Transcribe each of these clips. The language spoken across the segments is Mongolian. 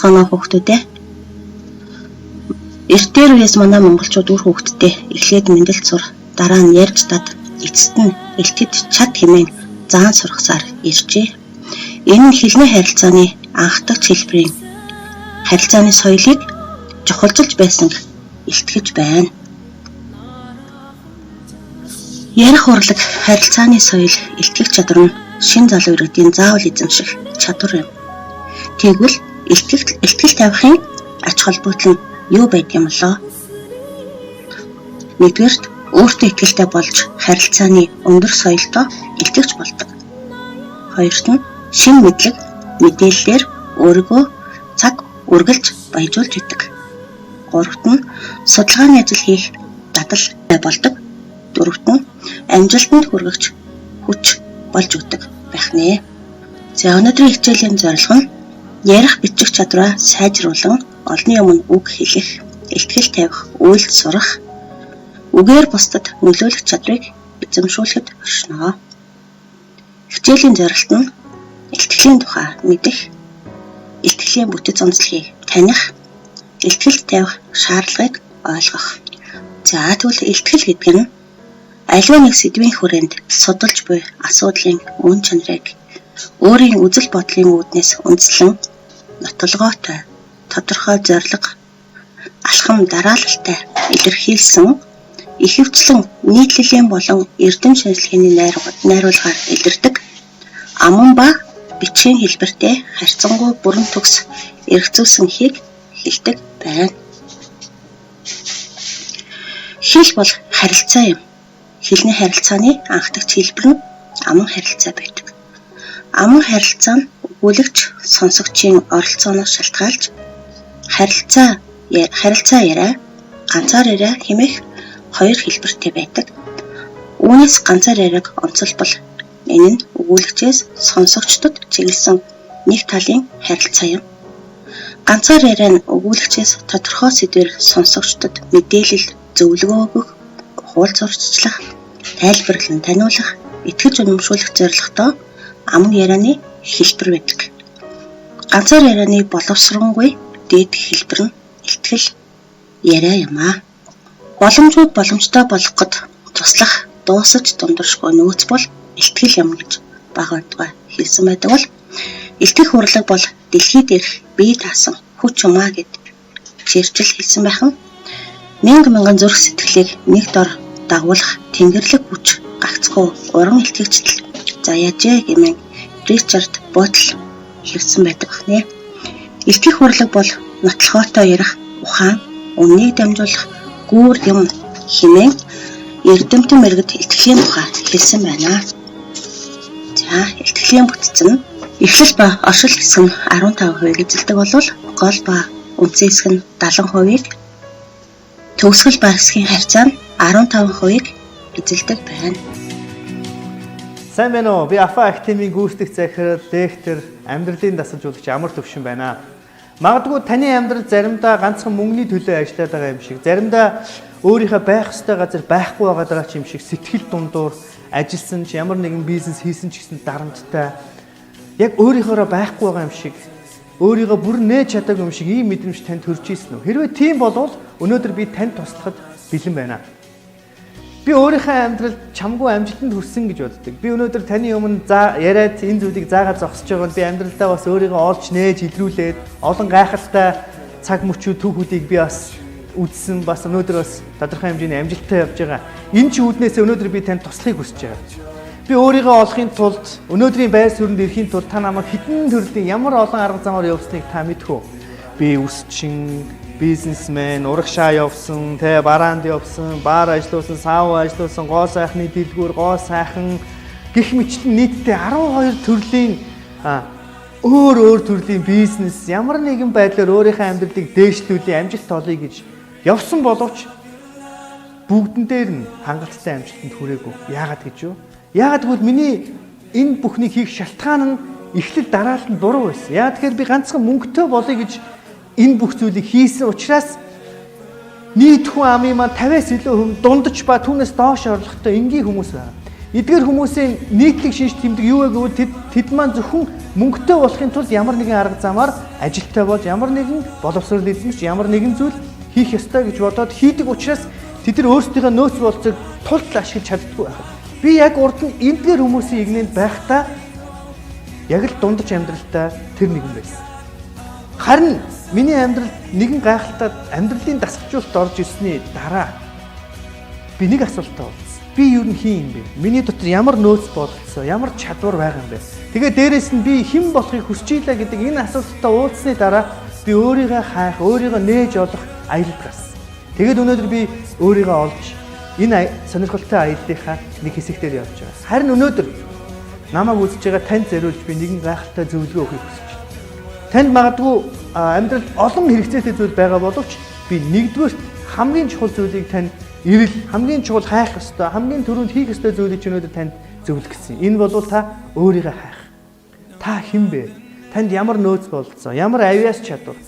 сонсгоно хүүхдүүдээ. Эртээр үеэс манай монголчууд үр хүүхдтэй эхлээд мэндэлт сур, дараа нь ярьж дад, эцэст нь элтгэд чад хэмээн заан сургасаар иржээ. Энэ нь хэлний харилцааны анхдагч хэлбэрийн харилцааны соёлыг чухалчилж байсан илтгэж байна. Ярих урлаг харилцааны соёл илтгэх чадвар нь шин залуу иргэдийн заавал эзэмших чадвар юм. Тэгвэл илтгэл тавихын ач холбогдол нь юу байдаг юм лөө? Нэгдүгээрт өөртөө итгэлтэй болж харилцааны өндөр соёлтой илтгэж болдог. Хоёрт нь шин мэдлэг, мэдээллээр өөрийгөө цаг үргэлж баяжуулж идэг. Гуравт нь судалгааны ажил хийх дадал болдог. Дөрөвт нь амжилтанд хүргэж хүч болж өгдөг байх нэ. За өнөөдрийн хичээлийн зорилго нь ярих бичих чадвараа сайжруулан олонний өмнө үг хэлэх, илтгэл тавих, үйлдэл сурах, үгээр бусдад нөлөөлөх чадрыг эзэмшүүлэхэд оршино. Хичээлийн зорилт нь илтгэлийн тухай мэдэх, илтгэлийн бүтэц онцлогийг таних, илтгэл тавих шаардлагыг ойлгох. За тэгвэл илтгэл гэдэг нь аливаа нэг сэдвийн хүрээнд судалж буй асуудлын үн чанарыг өөрийн үзэл бодлын үүднээс үндэслэн нотолгоотой, тодорхой зорилго, алхам дараалалтай илэрхийлсэн ихэвчлэн нийтлэлийн болон эрдэм шинжилгээний найруулгаар илэрдэг аман ба бичгийн хэлбэртэй харьцангуй бүрэн төгс эргцүүлсэн хийг хэлдэг байна. Хэл бол харилцаа юм. Хэлний харилцааны анхдагч хэлбэр нь аман харилцаа байдаг. Аман харилцаа нь өгүүлэгч сонсогчийн оролцооноос шалтгаалж харилцаа яриа, ганцаар яриа хэмээх хоёр хэлбэртэй байдаг. Үүнээс ганцаар яриаг онцлбол энэ нь өгүүлэгчээс сонсогчдод чиглэсэн нэг талын харилцаа юм. Ганцаар яриа нь өгүүлэгчээс тодорхой сэдвээр сонсогчдод мэдээлэл зөвлөгөө өгөх, хууль зурцчлах, тайлбарлан таниулах, итгэж үнэмшүүлэх зорилготой аман ярианы хэлбэр байдаг. Ганцаар ярианы боловсронгүй дээд хэлбэр нь илтгэл яриа юм аа. Боломжууд боломжтой болгоход туслах, дуусаж дундуршгүй нөөц бол илтгэл юм гэж багаадгаа хэлсэн байдаг бол илтгэх урлаг бол дэлхийд дээрх бие даасан хүч юм аа гэд чирчил хэлсэн байх нь мянган зүрх сэтгэлийг нэг дор дагуулах тэнгэрлэг хүч гагцхүү уран илтгэгчдэл заяажээ гэмээн Ричард Ботл хэлсэн байдаг нэ. Илтгэх урлаг бол нотлохоотой ярих, ухаан, үннийг дамжуулах гүүр юм хэмээн эрдэмтэн мэргэд итгэлийн тухай хэлсэн байна. За, итгэлийн бүтц нь эхлэл ба оршил хэсэг нь 15% эзэлдэг болвол гол ба үндсэн хэсэг нь 70%-ийг, төгсгөл ба хэсгийн харьцаа нь 15%-ийг эзэлдэг байна. Сайн байна уу? Би Афа Академийн гүйцэтгэх захирал, лектор, амьдралын дасгалжуулагч Амар Төвшин байна. Магадгүй таны амьдрал заримдаа ганцхан мөнгөний төлөө ажиллаад байгаа юм шиг, заримдаа өөрийнхөө байх ёстой газар байхгүй байгаа ч юм шиг сэтгэл дундуур ажилласан ч ямар нэгэн бизнес хийсэн ч гэсэн дарамттай яг өөрийнхөөроо байхгүй байгаа юм шиг, өөрийгөө бүр нээж чадаагүй юм шиг ийм мэдрэмж танд төрж ийсэн үү? Хэрвээ тийм болвол өнөөдөр би танд туслахад бэлэн байна. Би өөрийнхөө амьдралд чамгүй амжилтанд хүрсэн гэж боддог. Би өнөөдөр таны өмнө яриад энэ зүйлийг заагаад зогсож байгаа нь би амьдралдаа бас өөрийгөө олж нээж илрүүлээд олон гайхалтай цаг мөчүүд түүхүүдийг би бас үзсэн, бас өнөөдөр бас тодорхой хэмжээний амжилттай явж байгаа. Энэ ч үүднээс өнөөдөр би танд туслахыг хүсэж байгаа. Би өөрийгөө олохын тулд өнөөдрийн байр суурьнд ирэхийн тулд та намайг хэдэн төрлийн ямар олон арга замаар явуулсныг та мэдхүү. Би үсчин, бизнесмен, урагшаа явсан, бараанд явсан, баар ажилласан, сав ажилласан, гоо сайхны дэлгүүр, гоо сайхан гэх мэтлэн нийтдээ 12 төрлийн өөр төрлийн бизнес ямар нэгэн байдлаар өөрийнхөө амьдралыг дээшлүүлээ, амжилт олъё гэж явсан боловч бүгдэн дээр нь хангалттай амжилтанд хүрээгүй. Яагаад гэж юу? Яагаад гэвэл миний энэ бүхнийг хийх шалтгаан нь эхлэл дараалал нь буруу байсан. Яагаад тэгэхээр би ганцхан мөнгөтэй болъё гэж энэ бүх зүйлийг хийсэн учраас нийт хүн амын маань 50-аас илүү хүн дундаж ба түүнээс доош орлоготой энгийн хүмүүс байна. эдгээр хүмүүсийн нийтлэг шинж тэмдэг юу вэ гэвэл тэд маань зөвхөн мөнгөтэй болохын тулд ямар нэгэн арга замаар ажилтай болж ямар нэгэн боловсрол эзэмш ямар нэгэн зүйл хийх ёстой гэж бодоод хийдэг учраас тэд нар өөрсдийнхөө нөөц болцыг тулд ашиглаж чаддаггүй байх. Би яг урд нь эдгээр хүмүүсийн игнэнд байхдаа яг л дундаж амьдралтай тэр нэгэн байсан. Харин миний амьдралд нэгэн гайхалтай амьдралын дасгалжуулалт орж ирсний дараа би нэг асуултаа болсон. Би юу н хийн юм бэ? Миний дотор ямар нөөц болцсон, ямар чадвар байгаа юм бэ? Тэгээд дээрэс нь би хэн болохыг хүсэж ийлээ гэдэг энэ асуултаа уулзсны дараа би өөрийгөө хайх, өөрийгөө нээж олох аялалд гарсан. Тэгээд өнөөдөр би өөрийгөө олж энэ сонирхолтой аяллахаа нэг хэсэгтээр явж байгаа. Харин өнөөдөр намайг үзэж байгаа танд зориулж би нэгэн гайхалтай зөвлөгөө өгөхийг хүсэж байна. Танд магадгүй амьдралд олон хэрэгцээтэй зүйл байгаа боловч би нэгдүгээр хамгийн чухал зүйлийг танд ирэл хамгийн чухал хайх ёстой, хамгийн түрүүнд хийх ёстой зүйлийг ч өнөөдөр танд зөвлөгсөн. Энэ бол та өөрийгөө хайх. Та хэн бэ? Танд ямар нөөц болцсон? Ямар авиас чадвар?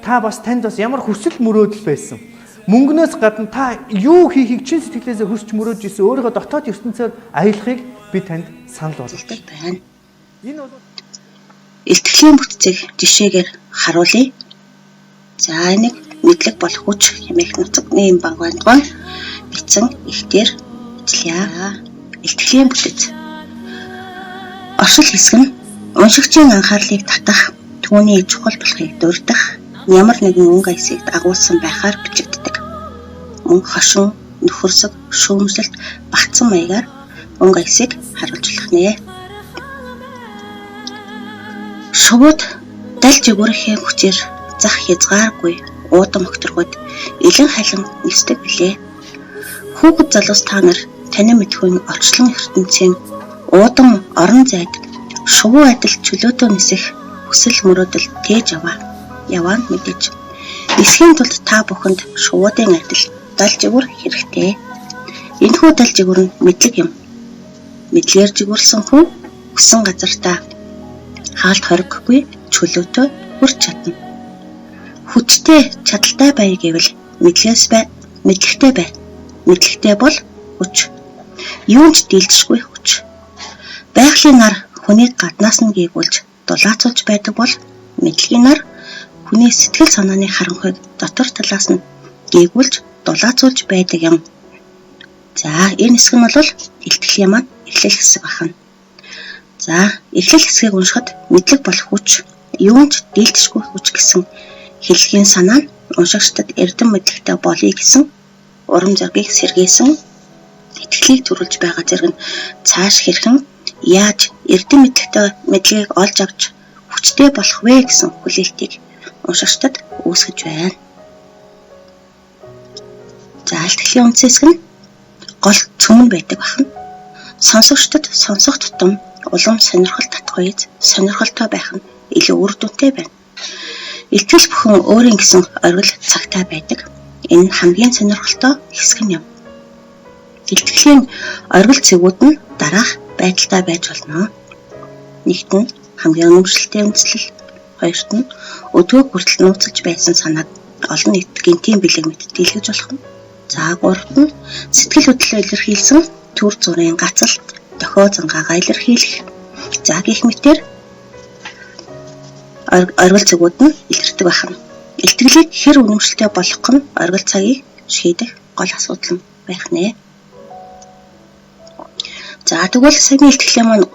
Та танд бас ямар хүсэл мөрөөдөл байсан? Мөнгнөөс гадна та юу хийхийг чин сэтгэлээсээ хүсч мөрөөж исэн өөрийнхөө дотоод ертөнцөөр аялахыг би танд санал болгож байна. Энэ бол итгэлийн бүтцийг жишээгээр харуулъя. За энийг мэдлэг болох хүч хэмээх нутагны юм багваандгоо бичсэн ихтер ажиллая. Итгэлийн бүтэц. Оршил хэсэг нь уншигчийн анхаарлыг татах, түүний чухал болохыг дурдах, ямар нэгэн өнгө аясыг дагуулсан байхаар бичигддэг. Мөн хошин, нөхөрсөг, шүүмжлэлт багтсан маягаар өнгө аясыг харуулж болох нэ. Шувууд далж өгөрхийн хүчээр зах хязгааргүй уудам өгтөргөд илэн халин нисдэг билээ. Хүүхэд залуус та нар танин мэдхүйн орчлон ертөнцийн уудам орон зайд шувуу адил чөлөөтөө нисэх хүсэл мөрөөдөл тээж яваа мэдээж. Нисхийн тулд та бүхэнд шувуудын адил далж өгөр хэрэгтэй. Энэхүү далж өгөр нь мэдлэг юм. Мэдлэгээр жигүүрсэн хүн хүссэн газартаа хаалт хориггүй чөлөөтөө хүрч чадна. Хүчтэй чадaltaй бай гэвэл мэдлэгтэй бай. Мэдлэгтэй бол хүч. Юунд дийлдэшгүй хүч. Байгалийн нар хүнийг гаднаас нь гээгүүлж дулаацуулж байдаг бол мэдлэгийн нар хүний сэтгэл санааны харанхуйг дотор талаас нь гээгүүлж дулаацуулж байдаг юм. За энэ хэсэг нь бол илтгэлийн маань эхлэл хэсэг байна. За эхлэл хэсгийг уншихад мэдлэг болох хүч, юунд дийлдэшгүй хүч гэсэн хэлхийн санаа нь уншигчдад эрдэм мэдлэгтэй болъё гэсэн урам зориг сэргээсэн итгэлийг төрүүлж байгаа зэрэг нь цааш хэрхэн яаж эрдэм мэдлэгийг олж авч хүчтэй болох вэ гэсэн хүлээлтийг уншигчдад үүсгэж байна. За итгэлийн үндс хэсэг нь гол цөмөн байдаг бахан. Сонсогчдод сонсох тутам улам сонирхол татах үед сонирхолтой байх нь илүү үр дүнтэй байна. Итгэл бүхэн өөрийн гэсэн оргил цагтай байдаг. Энэ хамгийн сонирхолтой хэсэг юм. Итгэлийн оргил цэгүүд нь дараах байдалтай байж болно. Нэгт нь хамгийн өнөмшлөлтэй үндэслэл, хоёрт нь өдгөө хүртэл нууцлж байсан санааг олон нийтэд гинтийн бэлэг мэт дийлгэж болох нь. За гуравт нь сэтгэл хөдлөлөө илэрхийлсэн төр зургийн гацалт, дохио зангаа илэрхийлэх. За гэх мэтээр оргил цэгүүд нь илэрдэг байна. Илтгэлийг хэр үнэмшилтэй болгох нь оргил цагийг шийдэх гол асуудал байх нэ. За тэгвэл саяны илтгэлийн маань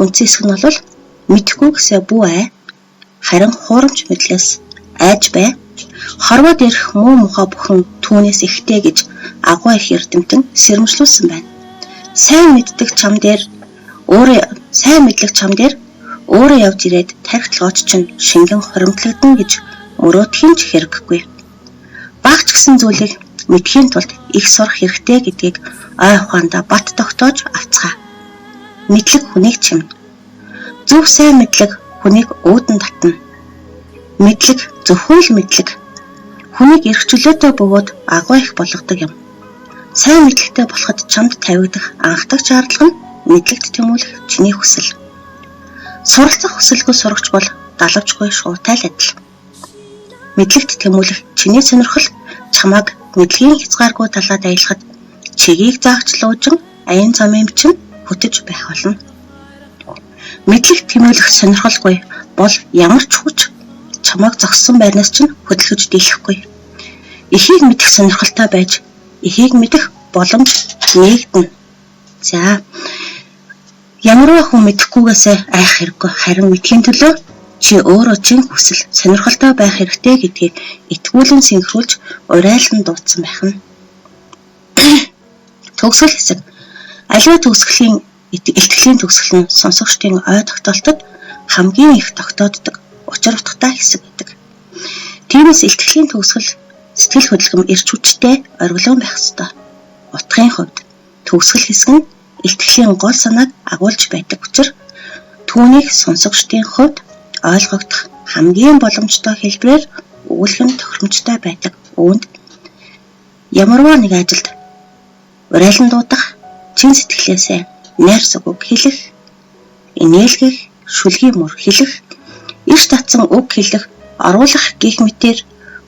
үндсэн хэсэг нь бол мэдхгүй гэсээ бүү ай. Харин хуурамч мэдлээс айж бай. Хорвоод ирэх муу мухаа бүхэн түүнээс ихтэй гэж агуу их эрдэмтэн сэрэмжлүүлсэн байна. Сайн мэддэг чам дээр өөрөө явж ирээд тарих толгойч чинь шингэн хоримтлагдана гэж мөрөөдхийн ч хэрэггүй. Багч гэсэн зүйлийг мэдхийн тулд их сурах хэрэгтэй гэдгийг ой ухаандаа бат тогтоож авцгаа. Мэдлэг хүнийг чимнэ. Зөв сайн мэдлэг хүнийг өөдөн татна. Мэдлэг зөвхөн л мэдлэг хүнийг эрх чөлөөтэй бөгөөд агуу их болгодог юм. Сайн мэдлэгтэй болоход чамд тавигдах анхдагч шаардлага нь мэдлэгт тэмүүлэх чиний хүсэл. Суралцах хүсэлгүй сурагч бол далавчгүй шуутай л адил. Мэдлэгт тэмүүлэх чиний сонирхол чамайг мэдлэгийн хязгааргүй талаад аялахад чигийг заагчлуужин аян замын чинь хөтөж байх болно. Мэдлэг тэмүүлэх сонирхолгүй бол ямар ч хүч чамайг зогссон байрнаас чинь хөдөлгөж дийлэхгүй. Эхийг мэдэх сонирхолтой байж эхийг мэдэх боломж нээгдэнэ. За ямар хүн мэдэхгүйгээс айх хэрэггүй, харин мэдхийн төлөө чи өөрөө чинь хүсэл сонирхолтой байх хэрэгтэй гэдгийг итгүүлэн синхруулж урайлан дуудсан байх нь. Төгсгөл хэсэг. Аливаа төгсгөлийн илтгэлийн төгсгөл нь сонсогчдын ой тогтоолтод хамгийн их тогтооддог учир утгатай хэсэг гэдэг. Тиймээс илтгэлийн төгсгөл сэтгэл хөдлөм эрч хүчтэй оргилон байх ёстой. Утгын хувьд төгсгөл хэсэг нь илтгэлийн гол санааг агуулж байдаг учраас түүнийг сонсогчдын хувьд ойлгогдох хамгийн боломжтой хэлбэрээр өгүүлэх нь тохиромжтой байдаг. Үүнд ямарваа нэг ажилд урайлан дуудах, чин сэтгэлээсээ найр үг хэлэх, инээлгэх, шүлгийн мөр хэлэх, иш татсан үг хэлэх, оруулах гэх мэтээр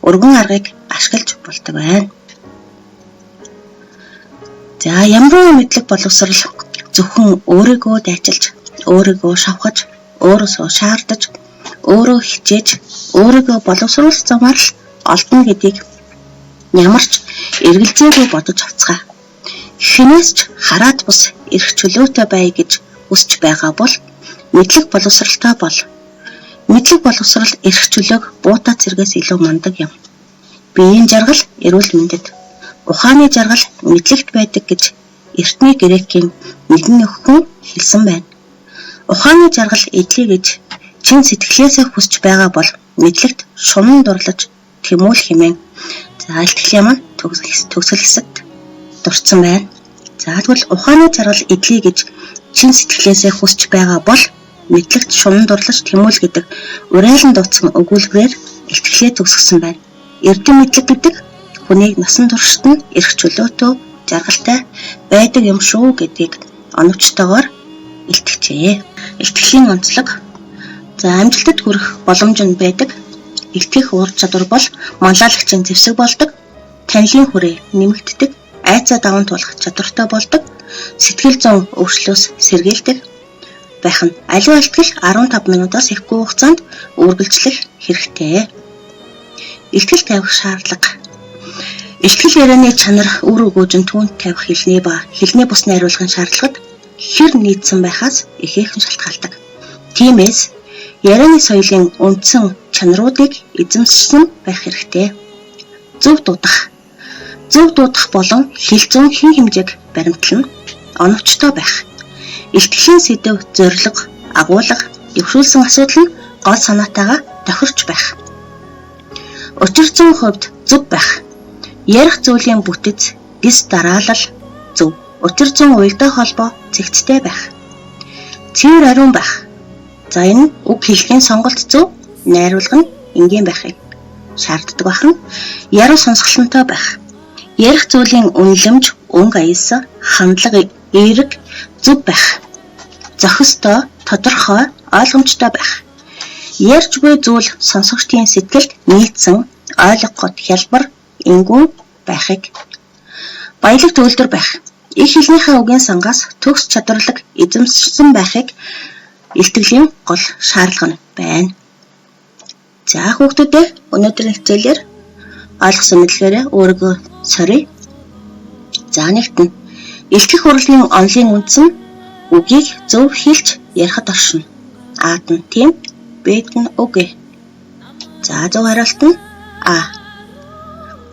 өргөн аргыг ашиглаж болдог байна. За ямар мэдлэг боловсрал зөвхөн өөрийгөө дайчилж, өөрийгөө шавхаж, өөрөөсөө шаардаж, өөрөө хичээж, өөрийгөө боловсруулах замаар л олдно гэдгийг ямар ч эргэлзээгүй бодож авцгаа. Хинээс ч хараад бус эрх чөлөөтэй бай гэж хүсч байгаа бол мэдлэг боловсралтай бол. Мэдлэг боловсрал эрх чөлөөг буутаа зэргээс илүү мундаг юм. Биеийн жаргал эрүүл мэндэд, ухааны жаргал мэдлэгт байдаг гэж эртний грекийн нэгэн хүн хэлсэн байна. Ухааны жаргал эдлээ гэж чин сэтгэлээсээ хүсч байгаа бол мэдлэгт шунан дурлаж тэмүүлэх хэмээн заалтгал юм төгсгөл хэсэгт дурдсан байна. За тэгвэл ухааны жаргал эдлээ гэж чин сэтгэлээсээ хүсч байгаа бол мэдлэгт шунан дурлаж тэмүүл гэдэг урайлан дуудсан өгүүлбэрээр илтгэлээ төгсгсөн байна. Эрдэм мэдлэг гэдэг хүнийг насан туршид нь эрх чөлөөтэй жаргалтай байдаг юм шүү гэдгийг оновчтойгоор илтгэжээ. Илтгэлийн онцлог. За амжилтад хүрэх боломж нь байдаг. Илтгэх ур чадвар бол манлайлагчийн зэвсэг болдог. Танилын хүрээ нэмэгддэг. Айцаа даван туулах чадвартай болдог. Сэтгэл зүйн өвчлөөс сэргийлдэг байх нь аливаа илтгэл 15 минутаас ихгүй хугацаанд үргэлжлэх хэрэгтэй. Илтгэл тавих шаардлага. Илтгэл ярианы чанар үр өгөөж нь түүнд тавих хэлний ба хэлний бус найруулгын шаардлагад хэр нийцсэн байхаас ихээхэн шалтгаалдаг. Тиймээс ярианы соёлын үндсэн чанаруудыг эзэмшсэн байх хэрэгтэй. Зөв дуудах. Зөв дуудах болон хэл зүйн хэн хэмжээг баримтлан оновчтой байх. Илтгэлийн сэдэв, зорилго, агуулга, дэвшүүлсэн асуудал нь гол санаатайгаа тохирч байх. Учир зүйн хувьд зөв байх. Ярих зүйлийн бүтэц, гис дараалал зөв. Учир зүйн уялдаа холбоо цэгцтэй байх. Цэвэр ариун байх. За энэ үг хэлхийн сонголт зөв, найруулга нь энгийн байхыг шаарддаг бахан яруу сонсголонтой байх. Ярих зүйлийн үнэлэмж, өнгө аяс, хандлага, эерэг зөв байх. Зохистой, тодорхой, ойлгомжтой байх. Ярьж буй зүйл сонсогчдын сэтгэлд нийцсэн, ойлгоход хялбар, энгүүн байхыг. Баялаг төгөлдөр байх. Их хэлнийхээ үгийн сангаас төгс чадварлаг эзэмшсэн байхыг илтгэлийн гол шаардлага нь байна. За хүүхдүүдээ өнөөдрийн хичээлээр ойлгосон мэдлэгээрээ өөрийгөө сорьё. За нэгтэн илтгэх урлагийн онлын үндс нь үгийг зөв хэлж ярихад оршино. Аад нь тийм, Б'д нь үгүй. За зөв хариулт нь А.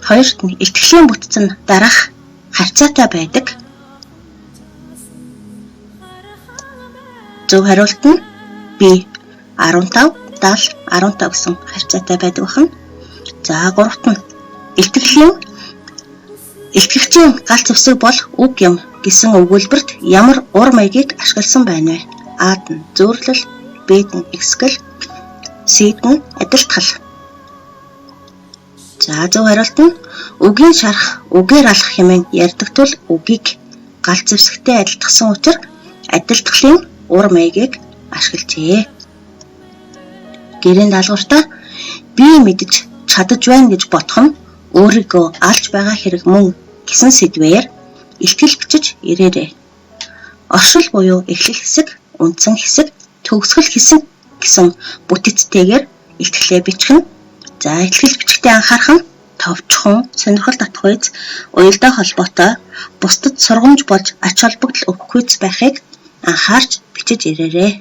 Хоёрт нь илтгэлийн бүтц нь дараах харьцаатай байдаг. Зөв хариулт нь Б. 15, 70, 15 гэсэн харьцаатай байдаг бахан. За гуравт нь илтгэгчийн галт зэвсэг бол үг юм гэсэн өгүүлбэрт ямар ур маягийг ашигласан байна вэ? Аад нь зөөрлөл, Б'д нь эксгэл, C'д нь адилтгал. За зөв хариулт нь үгийн шарах, үгээр алах хэмээн ярьдаг тул үгийг галт зэвсэгтэй адилтгсан учраас адилтгалын ур маягийг ашиглажээ. Гэрийн даалгавартаа би мэдж чадаж байна гэж бодох нь өөрийгөө алж байгаа хэрэг мөн гэсэн сэдвээр илтгэл бичиж ирээрэй. оршил буюу эхлэл хэсэг, үндсэн хэсэг, төгсгөл хэсэг гэсэн бүтэцтэйгээр ихтгэлээ бичгэн. За ихтгэл бичгтээ анхаарах нь товчхон, сонирхол татах үйс, уялдаа холбоотой, бусдад сургамж болж ач холбогдол өгөх үйс байхыг анхаарч бичиж ирээрэй.